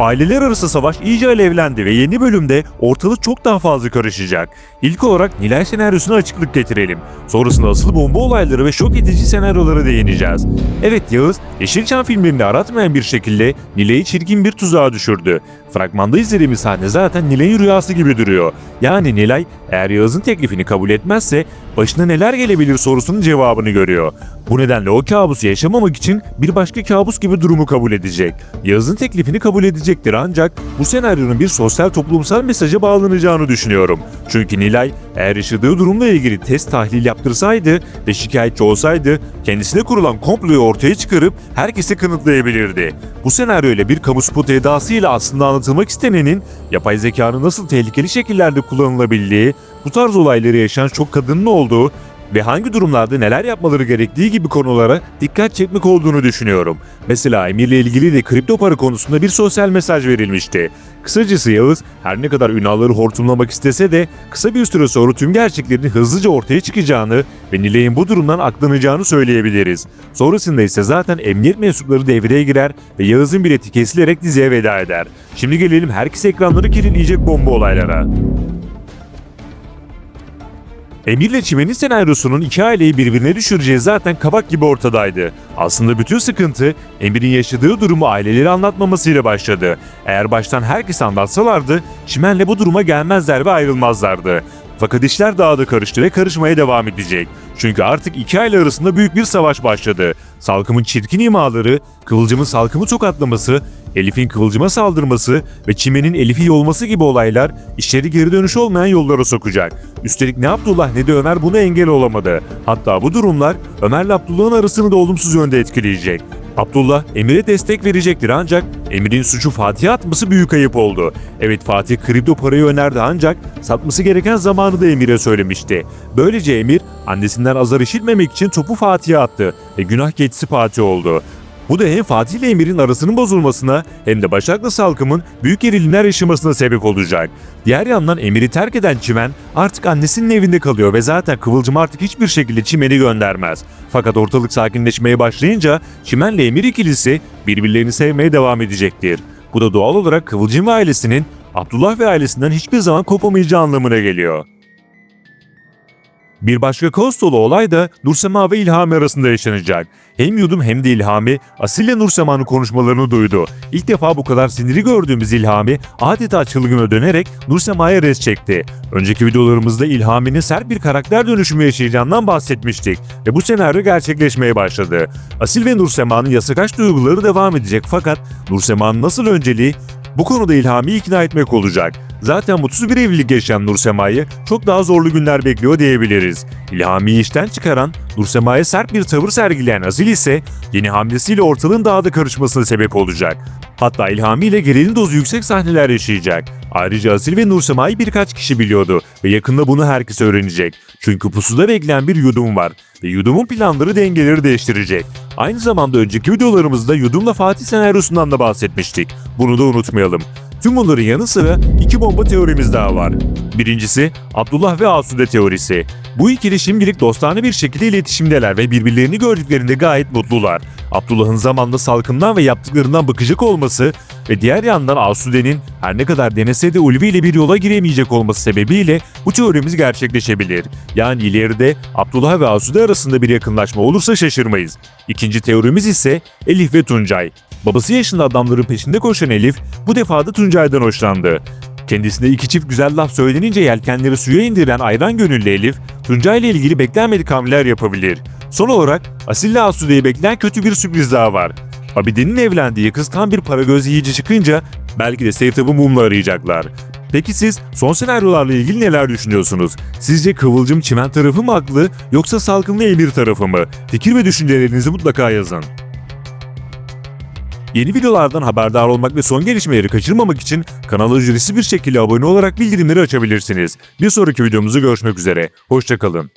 Aileler arası savaş iyice alevlendi ve yeni bölümde ortalık çok daha fazla karışacak. İlk olarak Nilay senaryosuna açıklık getirelim. Sonrasında asıl bomba olayları ve şok edici senaryolara değineceğiz. Evet, Yağız, Yeşilçam filmlerinde aratmayan bir şekilde Nilay'ı çirkin bir tuzağa düşürdü. Fragmanda izlediğimiz sahne zaten Nilay'ın rüyası gibi duruyor. Yani Nilay eğer Yağız'ın teklifini kabul etmezse başına neler gelebilir sorusunun cevabını görüyor. Bu nedenle o kabusu yaşamamak için bir başka kabus gibi durumu kabul edecek. Yağız'ın teklifini kabul edecektir, ancak bu senaryonun bir sosyal toplumsal mesaja bağlanacağını düşünüyorum. Çünkü Nilay eğer yaşadığı durumla ilgili test tahlil yaptırsaydı ve şikayetçi olsaydı kendisine kurulan komployu ortaya çıkarıp herkese kanıtlayabilirdi. Bu senaryoyla bir kamu spotu edasıyla aslında anlatılmak istenenin yapay zekanın nasıl tehlikeli şekillerde kullanılabildiği, bu tarz olayları yaşayan çok kadının olduğu ve hangi durumlarda neler yapmaları gerektiği gibi konulara dikkat çekmek olduğunu düşünüyorum. Mesela Emir'le ilgili de kripto para konusunda bir sosyal mesaj verilmişti. Kısacası Yağız her ne kadar Ünal'ları hortumlamak istese de kısa bir süre sonra tüm gerçeklerin hızlıca ortaya çıkacağını ve Nilay'ın bu durumdan aklanacağını söyleyebiliriz. Sonrasında ise zaten emniyet mensupları devreye girer ve Yağız'ın bileti kesilerek diziye veda eder. Şimdi gelelim herkes ekranları kilitleyecek bomba olaylara. Emir'le Çimen'in senaryosunun iki aileyi birbirine düşüreceği zaten kabak gibi ortadaydı. Aslında bütün sıkıntı Emir'in yaşadığı durumu aileleri anlatmamasıyla başladı. Eğer baştan herkes anlatsalardı Çimen'le bu duruma gelmezler ve ayrılmazlardı. Fakat işler daha da karıştı ve karışmaya devam edecek. Çünkü artık iki aile arasında büyük bir savaş başladı. Salkım'ın çirkin imaları, Kıvılcım'ın Salkım'ı tokatlaması, Elif'in Kıvılcım'a saldırması ve Çimen'in Elif'i yolması gibi olaylar işleri geri dönüş olmayan yollara sokacak. Üstelik ne Abdullah ne de Ömer buna engel olamadı. Hatta bu durumlar Ömer'le Abdullah'ın arasını da olumsuz yönde etkileyecek. Abdullah Emir'e destek verecektir, ancak Emir'in suçu Fatih'e atması büyük ayıp oldu. Evet, Fatih kripto parayı önerdi, ancak satması gereken zamanı da Emir'e söylemişti. Böylece Emir annesinden azar işitmemek için topu Fatih'e attı ve günah keçisi Fatih oldu. Bu da hem Fatih ile Emir'in arasının bozulmasına hem de Başak'la Salkım'ın büyük gerilimler yaşamasına sebep olacak. Diğer yandan Emir'i terk eden Çimen artık annesinin evinde kalıyor ve zaten Kıvılcım artık hiçbir şekilde Çimen'i göndermez. Fakat ortalık sakinleşmeye başlayınca Çimen'le Emir ikilisi birbirlerini sevmeye devam edecektir. Bu da doğal olarak Kıvılcım ve ailesinin Abdullah ve ailesinden hiçbir zaman kopamayacağı anlamına geliyor. Bir başka kaos dolu olay da Nursema ve İlhami arasında yaşanacak. Hem Yudum hem de İlhami Asil ile Nursema'nın konuşmalarını duydu. İlk defa bu kadar sinirli gördüğümüz İlhami adeta çılgına dönerek Nursema'ya res çekti. Önceki videolarımızda İlhami'nin sert bir karakter dönüşümü yaşayacağından bahsetmiştik ve bu senaryo gerçekleşmeye başladı. Asil ve Nursema'nın yasakaç duyguları devam edecek, fakat Nursema'nın nasıl önceliği bu konuda İlhami'yi ikna etmek olacak. Zaten mutsuz bir evlilik yaşayan Nursema'yı çok daha zorlu günler bekliyor diyebiliriz. İlhami'yi işten çıkaran, Nursema'ya sert bir tavır sergileyen Asil ise yeni hamlesiyle ortalığın daha da karışmasına sebep olacak. Hatta İlhami ile gerilim dozu yüksek sahneler yaşayacak. Ayrıca Asil ve Nursema'yı birkaç kişi biliyordu ve yakında bunu herkes öğrenecek. Çünkü pusuda bekleyen bir Yudum var ve Yudum'un planları dengeleri değiştirecek. Aynı zamanda önceki videolarımızda Yudum'la Fatih senaryosundan da bahsetmiştik. Bunu da unutmayalım. Tüm bunların yanı sıra iki bomba teorimiz daha var. Birincisi Abdullah ve Asude teorisi. Bu ikili şimdilik dostane bir şekilde iletişimdeler ve birbirlerini gördüklerinde gayet mutlular. Abdullah'ın zamanla Salkım'dan ve yaptıklarından bıkacak olması ve diğer yandan Asude'nin her ne kadar denese de Ulvi ile bir yola giremeyecek olması sebebiyle bu teorimiz gerçekleşebilir. Yani ileride Abdullah ve Asude arasında bir yakınlaşma olursa şaşırmayız. İkinci teorimiz ise Elif ve Tuncay. Babası yaşında adamların peşinde koşan Elif bu defa da Tuncay'dan hoşlandı. Kendisine iki çift güzel laf söylenince yelkenleri suya indiren ayran gönüllü Elif, Tuncay ile ilgili beklenmedik hamleler yapabilir. Son olarak Asil ile Asude'yi bekleyen kötü bir sürpriz daha var. Abide'nin evlendiği kız tam bir para göz yiyici çıkınca belki de Sevtap'ı mumla arayacaklar. Peki siz son senaryolarla ilgili neler düşünüyorsunuz? Sizce Kıvılcım Çimen tarafı mı haklı, yoksa Salkım'la Emir tarafı mı? Fikir ve düşüncelerinizi mutlaka yazın. Yeni videolardan haberdar olmak ve son gelişmeleri kaçırmamak için kanala ücretsiz bir şekilde abone olarak bildirimleri açabilirsiniz. Bir sonraki videomuzda görüşmek üzere. Hoşça kalın.